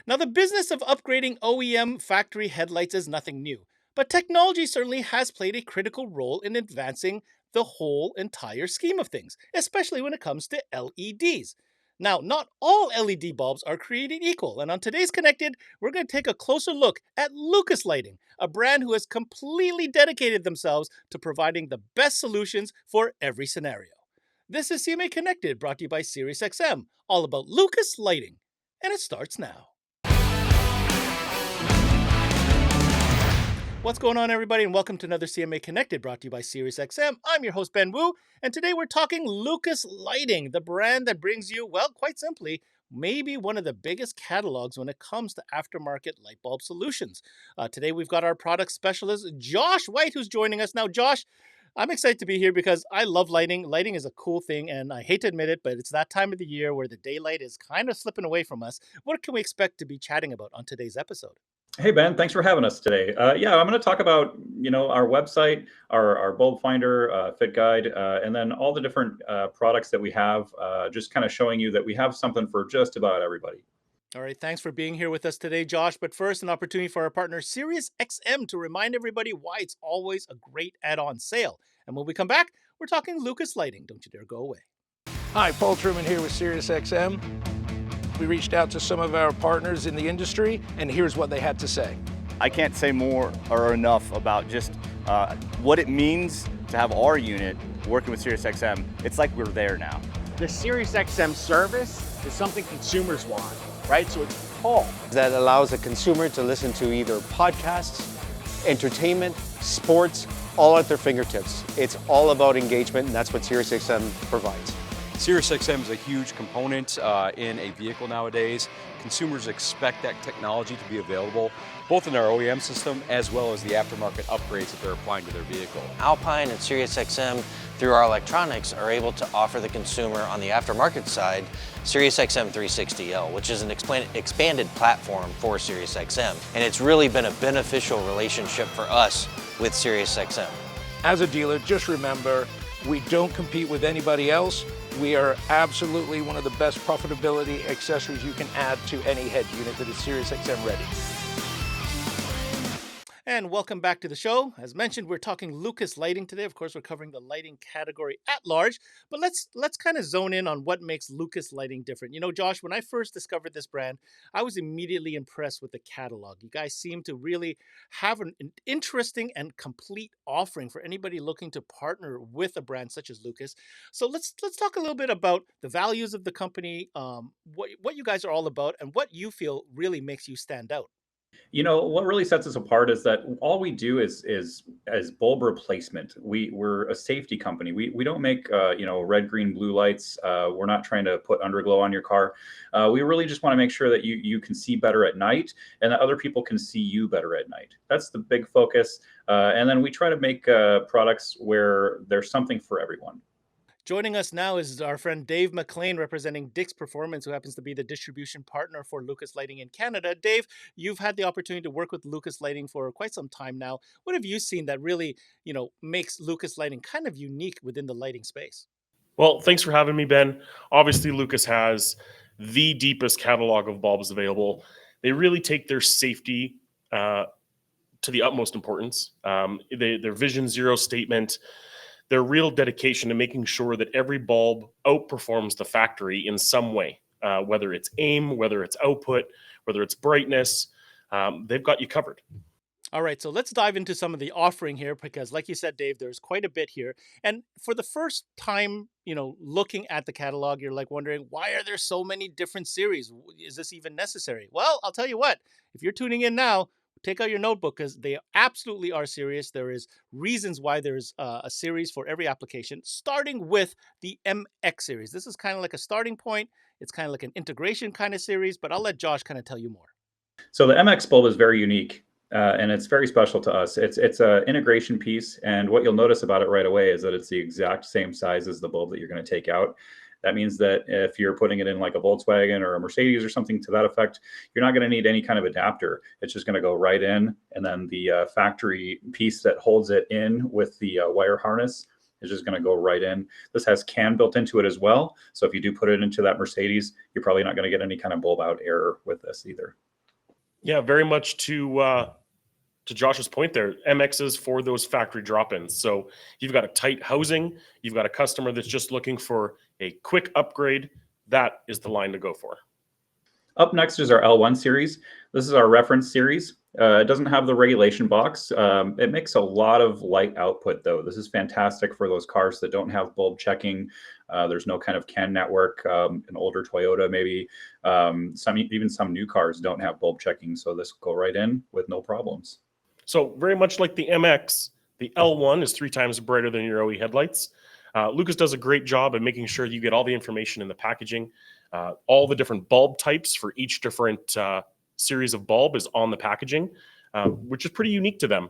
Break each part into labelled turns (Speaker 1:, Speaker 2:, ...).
Speaker 1: Now, the business of upgrading OEM factory headlights is nothing new, but technology certainly has played a critical role in advancing the whole entire scheme of things, especially when it comes to LEDs. Now, not all LED bulbs are created equal, and on today's Connected, we're going to take a closer look at Lucas Lighting, a brand who has completely dedicated themselves to providing the best solutions for every scenario. This is CMA Connected, brought to you by SiriusXM, all about Lucas Lighting, and it starts now. What's going on, everybody, and welcome to another CMA Connected, brought to you by SiriusXM. I'm your host, Ben Wu, and today we're talking Lucas Lighting, the brand that brings you, well, quite simply, maybe one of the biggest catalogs when it comes to aftermarket light bulb solutions. Today we've got our product specialist, Josh White, who's joining us. Now, Josh, I'm excited to be here because I love lighting. Lighting is a cool thing, and I hate to admit it, but it's that time of the year where the daylight is kind of slipping away from us. What can we expect to be chatting about on today's episode?
Speaker 2: Hey Ben, thanks for having us today. I'm going to talk about our website, our bulb finder, fit guide, and then all the different products that we have. Just kind of showing you that we have something for just about everybody.
Speaker 1: All right, thanks for being here with us today, Josh. But first, an opportunity for our partner, SiriusXM, to remind everybody why it's always a great add-on sale. And when we come back, we're talking Lucas Lighting. Don't you dare go away.
Speaker 3: Hi, Paul Truman here with SiriusXM. We reached out to some of our partners in the industry, and here's what they had to say.
Speaker 4: I can't say more or enough about just what it means to have our unit working with SiriusXM. It's like we're there now.
Speaker 5: The SiriusXM service is something consumers want, right? So it's Paul.
Speaker 6: That allows a consumer to listen to either podcasts, entertainment, sports, all at their fingertips. It's all about engagement, and that's what SiriusXM provides.
Speaker 7: SiriusXM is a huge component in a vehicle nowadays. Consumers expect that technology to be available both in our OEM system as well as the aftermarket upgrades that they're applying to their vehicle.
Speaker 8: Alpine and SiriusXM, through our electronics, are able to offer the consumer on the aftermarket side SiriusXM 360L, which is an expanded platform for SiriusXM. And it's really been a beneficial relationship for us with SiriusXM.
Speaker 3: As a dealer, just remember, we don't compete with anybody else. We are absolutely one of the best profitability accessories you can add to any head unit that is SiriusXM ready.
Speaker 1: And welcome back to the show. As mentioned, we're talking Lucas Lighting today. Of course, we're covering the lighting category at large, but let's kind of zone in on what makes Lucas Lighting different. You know, Josh, when I first discovered this brand, I was immediately impressed with the catalog. You guys seem to really have an interesting and complete offering for anybody looking to partner with a brand such as Lucas. So let's talk a little bit about the values of the company, what you guys are all about, and what you feel really makes you stand out.
Speaker 2: What really sets us apart is that all we do is bulb replacement. We're a safety company. We don't make red, green, blue lights. We're not trying to put underglow on your car. We really just want to make sure that you can see better at night and that other people can see you better at night. That's the big focus. And then we try to make products where there's something for everyone.
Speaker 1: Joining us now is our friend Dave McLean, representing Dix Performance, who happens to be the distribution partner for Lucas Lighting in Canada. Dave, you've had the opportunity to work with Lucas Lighting for quite some time now. What have you seen that really, makes Lucas Lighting kind of unique within the lighting space?
Speaker 9: Well, thanks for having me, Ben. Obviously, Lucas has the deepest catalog of bulbs available. They really take their safety to the utmost importance. Their Vision Zero statement, their real dedication to making sure that every bulb outperforms the factory in some way, whether it's aim, whether it's output, whether it's brightness, they've got you covered.
Speaker 1: All right, so let's dive into some of the offering here because, like you said, Dave, there's quite a bit here. And for the first time, looking at the catalog, you're like wondering, why are there so many different series? Is this even necessary? Well, I'll tell you what, if you're tuning in now, take out your notebook because they absolutely are serious. There is reasons why there's a series for every application, starting with the MX series. This is kind of like a starting point. It's kind of like an integration kind of series, but I'll let Josh kind of tell you more.
Speaker 2: So the MX bulb is very unique. And it's very special to us. It's an integration piece, and what you'll notice about it right away is that it's the exact same size as the bulb that you're going to take out. That means that if you're putting it in like a Volkswagen or a Mercedes or something to that effect, you're not going to need any kind of adapter. It's just going to go right in, and then the factory piece that holds it in with the wire harness is just going to go right in. This has CAN built into it as well, so if you do put it into that Mercedes, you're probably not going to get any kind of bulb out error with this either.
Speaker 9: Yeah, very much to Josh's point there, MX is for those factory drop-ins. So you've got a tight housing, you've got a customer that's just looking for a quick upgrade. That is the line to go for.
Speaker 2: Up next is our L1 series. This is our reference series. It doesn't have the regulation box. It makes a lot of light output though. This is fantastic for those cars that don't have bulb checking. There's no kind of CAN network. An older Toyota, maybe even some new cars don't have bulb checking. So this will go right in with no problems.
Speaker 9: So very much like the MX, the L1 is 3 times brighter than your OE headlights. Lucas does a great job at making sure you get all the information in the packaging. All the different bulb types for each different series of bulb is on the packaging, which is pretty unique to them.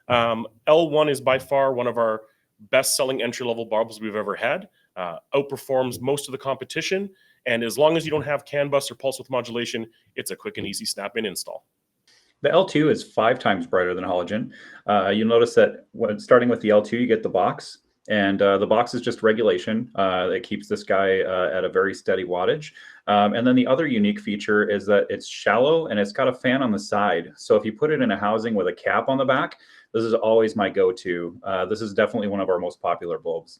Speaker 9: L1 is by far one of our best-selling entry-level bulbs we've ever had. Outperforms most of the competition, and as long as you don't have CAN bus or pulse width modulation, it's a quick and easy snap-in install.
Speaker 2: The L2 is 5 times brighter than halogen. You'll notice that starting with the L2, you get the box. And the box is just regulation. It keeps this guy at a very steady wattage. And then the other unique feature is that it's shallow and it's got a fan on the side. So if you put it in a housing with a cap on the back, this is always my go-to. This is definitely one of our most popular bulbs.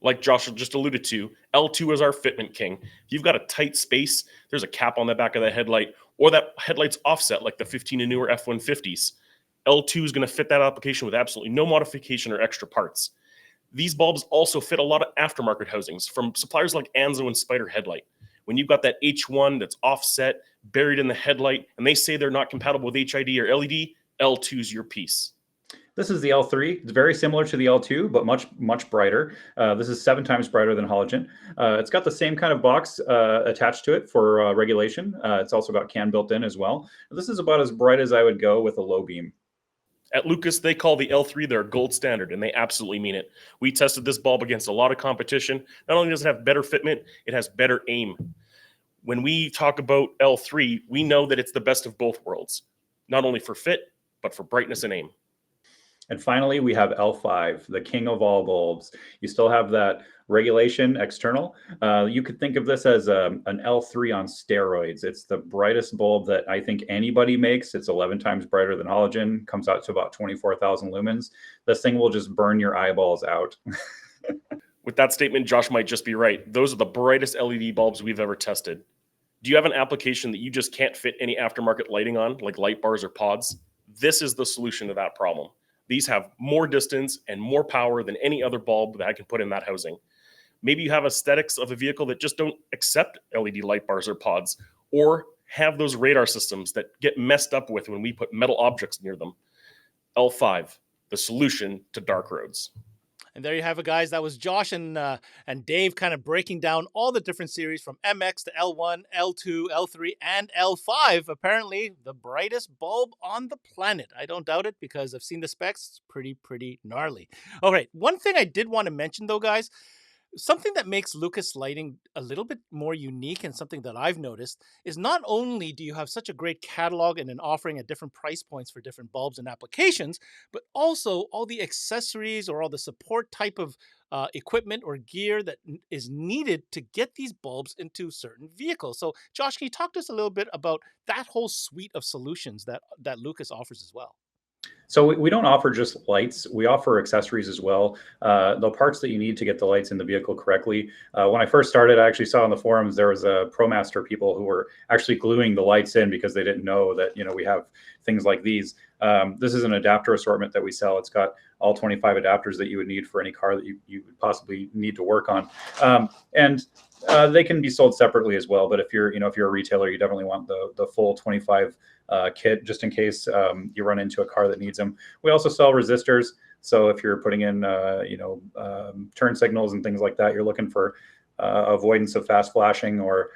Speaker 9: Like Josh just alluded to, L2 is our fitment king. If you've got a tight space, there's a cap on the back of the headlight, or that headlight's offset like the 15 and newer F-150s. L2 is going to fit that application with absolutely no modification or extra parts. These bulbs also fit a lot of aftermarket housings from suppliers like Anzo and Spyder Headlight. When you've got that H1 that's offset, buried in the headlight, and they say they're not compatible with HID or LED, L2's your piece.
Speaker 2: This is the L3. It's very similar to the L2, but much brighter. This is 7 times brighter than halogen. It's got the same kind of box attached to it for regulation. It's also got CAN built in as well. This is about as bright as I would go with a low beam.
Speaker 9: At Lucas, they call the L3 their gold standard, and they absolutely mean it. We tested this bulb against a lot of competition. Not only does it have better fitment, it has better aim. When we talk about L3, we know that it's the best of both worlds, not only for fit, but for brightness and aim.
Speaker 2: And finally, we have L5, the king of all bulbs. You still have that regulation external. You could think of this as an L3 on steroids. It's the brightest bulb that I think anybody makes. It's 11 times brighter than halogen, comes out to about 24,000 lumens. This thing will just burn your eyeballs out.
Speaker 9: With that statement, Josh might just be right. Those are the brightest LED bulbs we've ever tested. Do you have an application that you just can't fit any aftermarket lighting on, like light bars or pods? This is the solution to that problem. These have more distance and more power than any other bulb that I can put in that housing. Maybe you have aesthetics of a vehicle that just don't accept LED light bars or pods, or have those radar systems that get messed up with when we put metal objects near them. L5, the solution to dark roads.
Speaker 1: And there you have it, guys. That was Josh and Dave kind of breaking down all the different series from MX to L1, L2, L3, and L5. Apparently, the brightest bulb on the planet. I don't doubt it because I've seen the specs. It's pretty gnarly. All right. One thing I did want to mention, though, guys, something that makes Lucas Lighting a little bit more unique and something that I've noticed is not only do you have such a great catalog and an offering at different price points for different bulbs and applications, but also all the accessories or all the support type of equipment or gear that is needed to get these bulbs into certain vehicles. So Josh, can you talk to us a little bit about that whole suite of solutions that Lucas offers as well?
Speaker 2: So we don't offer just lights. We offer accessories as well. The parts that you need to get the lights in the vehicle correctly. When I first started, I actually saw on the forums there was a ProMaster people who were actually gluing the lights in because they didn't know that we have things like these. This is an adapter assortment that we sell. It's got all 25 adapters that you would need for any car that you would possibly need to work on. And they can be sold separately as well. But if you're a retailer, you definitely want the full 25 kit just in case you run into a car that needs them. We also sell resistors. So if you're putting in turn signals and things like that, you're looking for avoidance of fast flashing, or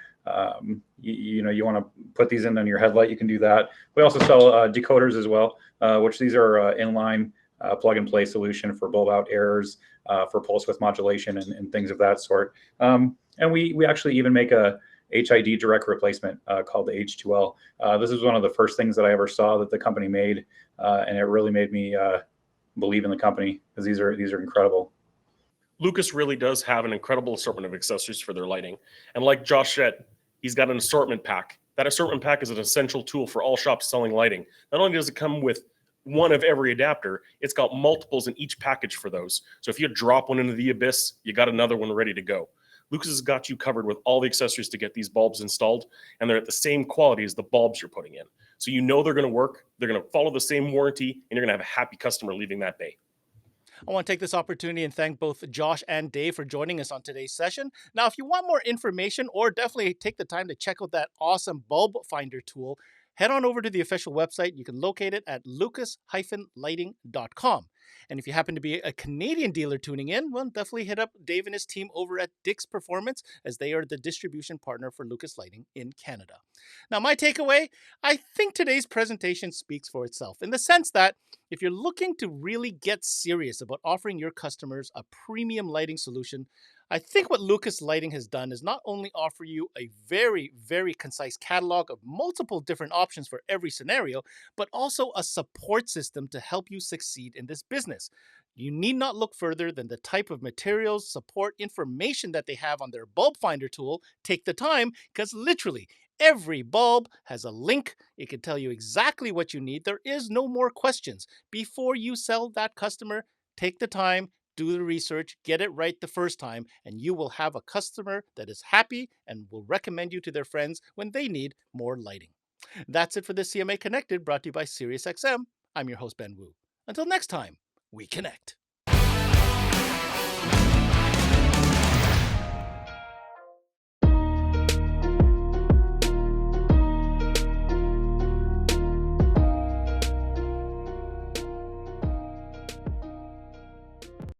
Speaker 2: you want to put these in on your headlight, you can do that. We also sell decoders as well, which these are inline plug and play solution for bulb out errors, for pulse width modulation and things of that sort. And we actually even make a HID direct replacement called the H2L. This is one of the first things that I ever saw that the company made, and it really made me believe in the company because these are incredible.
Speaker 9: Lucas really does have an incredible assortment of accessories for their lighting. And like Josh said, he's got an assortment pack That assortment pack is an essential tool for all shops selling lighting. Not only does it come with one of every adapter, it's got multiples in each package for those. So if you drop one into the abyss, you got another one ready to go. Lucas has got you covered with all the accessories to get these bulbs installed, and they're at the same quality as the bulbs you're putting in. So you know they're going to work, they're going to follow the same warranty, and you're going to have a happy customer leaving that bay.
Speaker 1: I want to take this opportunity and thank both Josh and Dave for joining us on today's session. Now, if you want more information or definitely take the time to check out that awesome bulb finder tool, head on over to the official website. You can locate it at lucas-lighting.com. And if you happen to be a Canadian dealer tuning in, well, definitely hit up Dave and his team over at Dick's Performance, as they are the distribution partner for Lucas Lighting in Canada. Now, my takeaway, I think today's presentation speaks for itself in the sense that if you're looking to really get serious about offering your customers a premium lighting solution, I think what Lucas Lighting has done is not only offer you a very, very concise catalog of multiple different options for every scenario, but also a support system to help you succeed in this business. You need not look further than the type of materials, support, information that they have on their bulb finder tool. Take the time, because literally every bulb has a link. It can tell you exactly what you need. There is no more questions. Before you sell that customer, take the time, do the research, get it right the first time, and you will have a customer that is happy and will recommend you to their friends when they need more lighting. That's it for this CMA Connected, brought to you by SiriusXM. I'm your host, Ben Wu. Until next time, we connect.